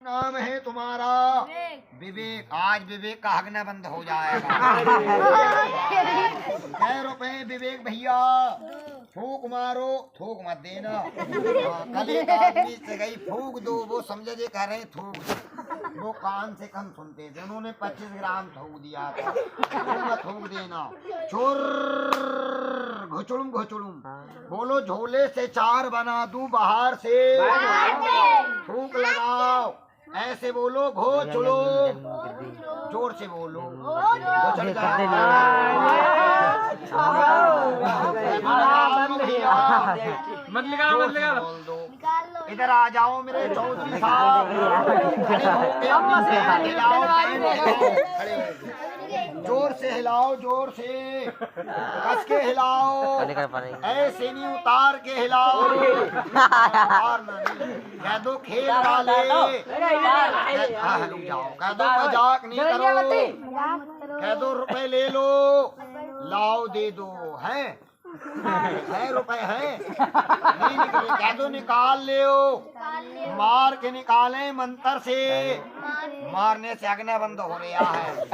नाम है तुम्हारा? विवेक। आज विवेक का हगना बंद हो जाएगा। कै रुपए विवेक भैया? फूक मारो, थूक मत देना। कल एक आदमी से गई फूक दो, वो समझे जे कह रहे थूक दो। वो कान से कम सुनते थे, उन्होंने 25 ग्राम थूक दिया था। मत थूक देना। चोर घुचुड़ुम घुचुड़ुम बोलो, झोले से 4 बना दूं बाहर से। फूक लगाओ, ऐसे बोलो घोचुड़ो, जोर से बोलो। इधर आ जाओ मेरे चौधरी साहब, जोर से हिलाओ, जोर से कस के हिलाओ, ऐसे नहीं उतार के हिलाओ। कह दो खेल वाले, कह दो मजाक नहीं करो, कह दो रुपए ले लो, लाओ दे दो। है रुपए है नहीं निकले, कह दो निकाल ले, मार के निकालें मंत्र से। मारने से अग्नि बंद हो रहा है।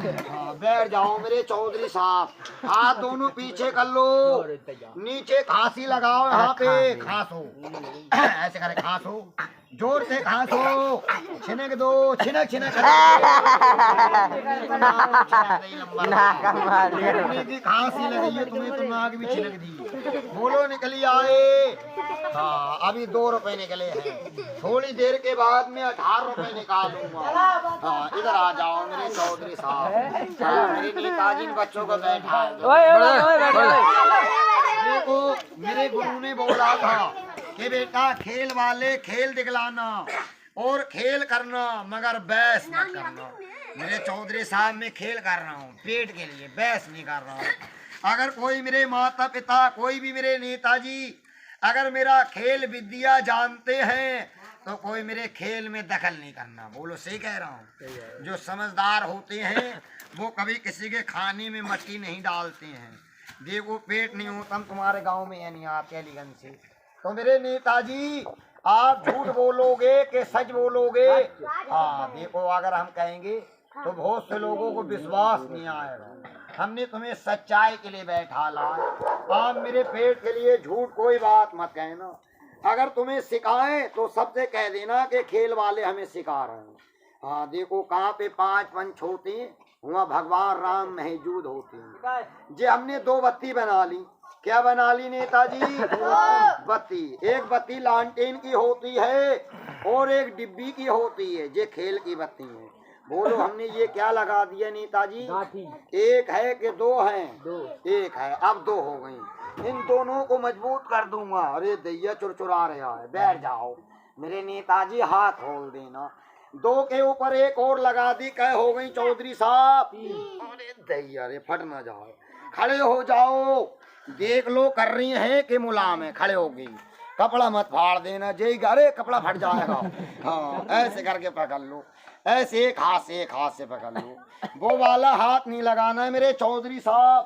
बैठ जाओ मेरे चौधरी साहब, हाथ दोनों पीछे कर लो, नीचे खांसी लगाओ, यहाँ पे खांसो, ऐसे करे खांसो, जोर से खांसो, छिनक दो, छिनक छिनक खांसी लगी है तुम्हें, तो नाक भी छिनक दी। बोलो निकली आए। हाँ, अभी 2 रुपए निकले हैं, थोड़ी देर के बाद में 18 रुपए निकालूंगा। हाँ, इधर आ जाओ मेरे चौधरी साहब, मेरे नेताजी बच्चों को बैठा। देखो मेरे गुरु ने बोला था कि बेटा खेल वाले खेल दिखलाना और खेल करना, मगर बहस मत करना। मेरे चौधरी साहब मैं खेल कर रहा हूँ पेट के लिए, बहस नहीं कर रहा हूँ। अगर कोई मेरे माता पिता, कोई भी मेरे नेताजी अगर मेरा खेल विद्या जानते हैं तो कोई मेरे खेल में दखल नहीं करना। बोलो सही कह रहा हूँ। जो समझदार होते हैं वो कभी किसी के खाने में मट्टी नहीं डालते हैं। देखो पेट नहीं होता तुम्हारे गांव में, यानी आप अलीगंज से, तो मेरे नेताजी आप झूठ बोलोगे कि सच बोलोगे? हाँ देखो, अगर हम कहेंगे तो बहुत से लोगों को विश्वास नहीं आएगा। हमने तुम्हें सच्चाई के लिए बैठा ला, आप मेरे पेट के लिए झूठ कोई बात मत कहना। अगर तुम्हें सिखाएं तो सबसे कह देना कि खेल वाले हमें सिखा रहे हैं। हाँ देखो, कहाँ पे 5 पंच होते हैं, वहाँ भगवान राम मौजूद होते हैं। जे हमने 2 बत्ती बना ली। क्या बना ली नेताजी? बत्ती। एक बत्ती लालटेन की होती है और एक डिब्बी की होती है, ये खेल की बत्ती है। बोलो हमने ये क्या लगा दिया नेताजी? एक है कि 2 हैं? 2। एक है, अब 2 हो गई। इन दोनों को मजबूत कर दूंगा। अरे दैया चुरचुरा रहा है, बैठ जाओ मेरे नेताजी, हाथ खोल देना। 2 के ऊपर एक और लगा दी, क्या हो गई चौधरी साहब? अरे दैया रे, फट ना जाओ, खड़े हो जाओ, देख लो कर रही है कि मुलायम है। खड़े हो गई, कपड़ा मत फाड़ देना, जय अरे कपड़ा फट जाएगा। हाँ ऐसे करके पकड़ लो, ऐसे एक हाथ से पकड़ लो। वो वाला हाथ नहीं लगाना है मेरे चौधरी साहब,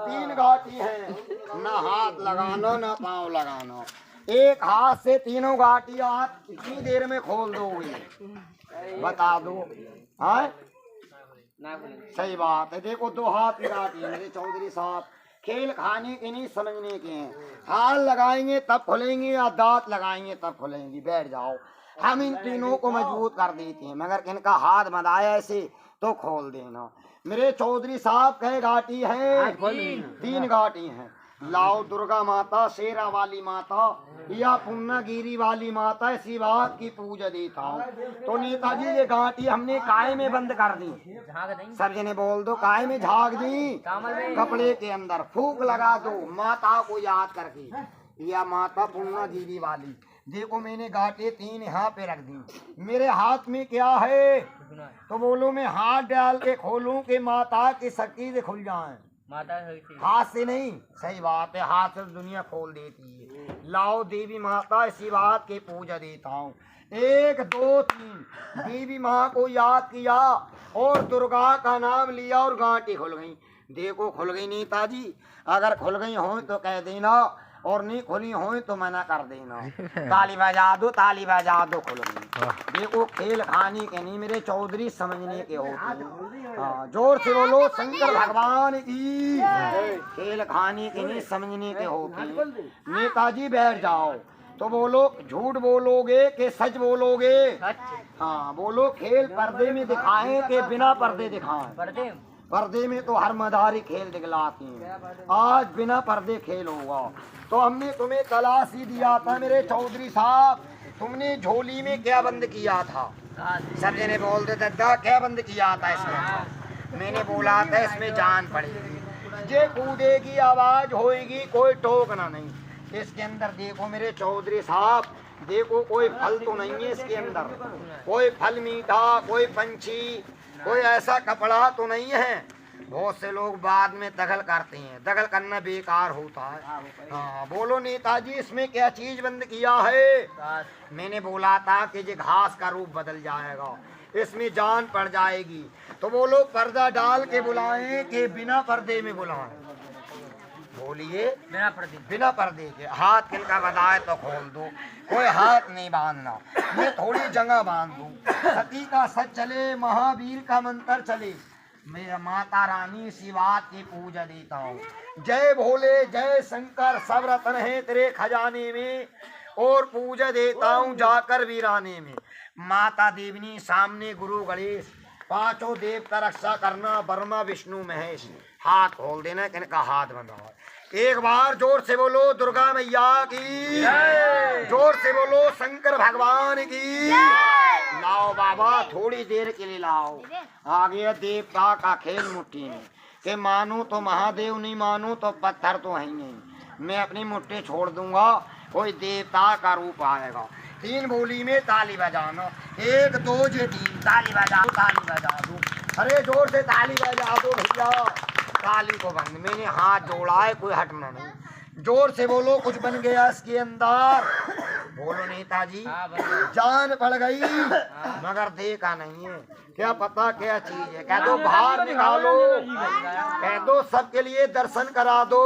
3 घाटी है, ना हाथ लगाना ना पाँव लगाना। एक हाथ से 3 घाटी आप कितनी देर में खोल दोगे बता दो? हाँ सही बात है। देखो 2 हाथ की घाटी है मेरे चौधरी साहब, खेल खाने के नहीं समझने के हैं। हाथ लगाएंगे तब खुलेंगे या दांत लगाएंगे तब खुलेंगी। बैठ जाओ, हम इन तीनों को मजबूत कर देते हैं, मगर इनका हाथ मदाया ऐसे तो खोल देना। मेरे चौधरी साहब कहे घाटी है? 3 घाटी हैं। लाओ दुर्गा माता, शेरा वाली माता या पूर्णागिरी वाली माता, इसी बात की पूजा देता हूँ। तो नेताजी ये घाटी हमने काय में बंद कर दी। सब जने बोल दो, काय में झाग दी, कपड़े के अंदर फूक लगा दो माता को याद करके, या माता पूर्णागिरी वाली। देखो मैंने घाटे 3 यहाँ पे रख दी। मेरे हाथ में क्या है? तो बोलो मैं हाथ डाल के खोलूं कि माता की शक्ति से खुल जाए? हाथ से नहीं। सही बात है, हाथ से दुनिया खोल देती है। लाओ देवी माता, इसी बात की पूजा देता हूँ। 1 2 3 देवी माँ को याद किया और दुर्गा का नाम लिया और गांठी खुल गई। देखो खुल गई नेताजी, अगर खुल गई हो तो कह देना और नहीं खुली हो तो मना कर देना। ताली बजा दो खुल गई। देखो खेल खाने के नहीं मेरे चौधरी समझने के होते। हाँ जोर से बोलो शंकर भगवान की। खेल खाने के नहीं समझने के होते। नेताजी बैठ जाओ तो बोलो झूठ बोलोगे कि सच बोलोगे? हाँ बोलो खेल पर्दे में दिखाएं कि बिना पर्दे दिखाएं? पर्दे में तो हर मदारी खेल दिखलाती हैं। आज बिना पर्दे खेल होगा। तो हमने तुम्हें तलाश ही दिया था मेरे चौधरी साहब। तुमने झोली में क्या बंद किया था? सब जने बोलते थे दा क्या बंद किया था इसमें? मैंने बोला था इसमें जान पड़ेगी, जे कूदेगी आवाज होएगी, कोई टोकना नहीं। इसके अंदर देखो मेरे चौधरी साहब, देखो कोई फल तो नहीं है इसके अंदर, कोई फल मीठा, कोई पंछी, कोई ऐसा कपड़ा तो नहीं है। बहुत से लोग बाद में दखल करते हैं, दखल करना बेकार होता है। हाँ बोलो नेताजी इसमें क्या चीज बंद किया है? मैंने बोला था कि ये घास का रूप बदल जाएगा, इसमें जान पड़ जाएगी। तो बोलो पर्दा डाल के बुलाएं कि बिना पर्दे में बुलाएं? बोलिए बिना पर्दे के। हाथ किनका बताए तो खोल दो, कोई हाथ नहीं बांधना। ये थोड़ी जगह बांध दूं। सती का सच चले, महावीर का मंत्र चले, मेरा माता रानी इसी बात की पूजा देता हूँ। जय भोले जय शंकर, सब रतन है तेरे खजाने में, और पूजा देता हूँ जाकर वीराने में। माता देवनी सामने गुरु गणेश, पांचों देव का रक्षा करना, ब्रह्मा विष्णु महेश। हाथ खोल देना, किनका हाथ बंधा। एक बार जोर से बोलो दुर्गा मैया की, जोर से बोलो शंकर भगवान की। लाओ बाबा थोड़ी देर के लिए लाओ। आगे देवता का खेल मुट्ठी में, के मानू तो महादेव, नहीं मानू तो पत्थर तो है नहीं। मैं अपनी मुट्ठी छोड़ दूंगा, कोई देवता का रूप आएगा। तीन बोली में ताली बजाना, 1 2 3 ताली बजा दो। अरे जोर से ताली बजा दो भैया। ताली को बंद, मैंने हाथ जोड़ा है, कोई हटना नहीं। जोर से बोलो कुछ बन गया इसके अंदर? बोलो नेताजी। जान पड़ गई मगर देखा नहीं है, क्या पता क्या चीज है। कह दो बाहर निकालो, कह दो सबके लिए दर्शन करा दो,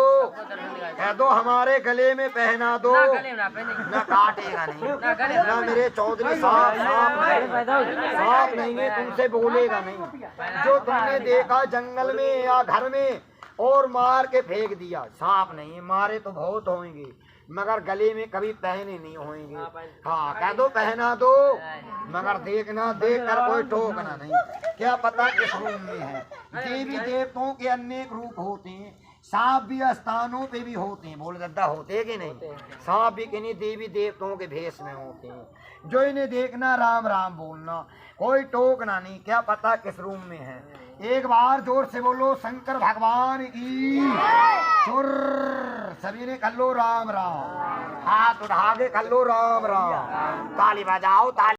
कह दो हमारे गले में पहना दो। ना काटेगा नहीं, ना मेरे चौधरी साहब सांप नहीं है, तुमसे बोलेगा नहीं। जो तुमने देखा जंगल में या घर में और मार के फेंक दिया, सांप नहीं है। मारे तो बहुत होंगे मगर गले में कभी पहने नहीं होंगे। हाँ कह दो पहना दो, मगर देखना, देख कर कोई टोकना नहीं। क्या पता किस रूप में है। देवी देवताओं के अनेक रूप होते हैं, सांप भी स्थानों पे भी होते हैं। बोल दद्दा होते कि नहीं? सांप भी किन्हीं देवी देवताओं के भेष में होते हैं। जो इन्हें देखना राम राम बोलना, कोई टोकना नहीं। क्या पता किस रूम में है। एक बार जोर से बोलो शंकर भगवान की। चुर सभी ने कर लो राम राम, हाथ उठा के कर लो राम राम। ताली बजाओ ताली।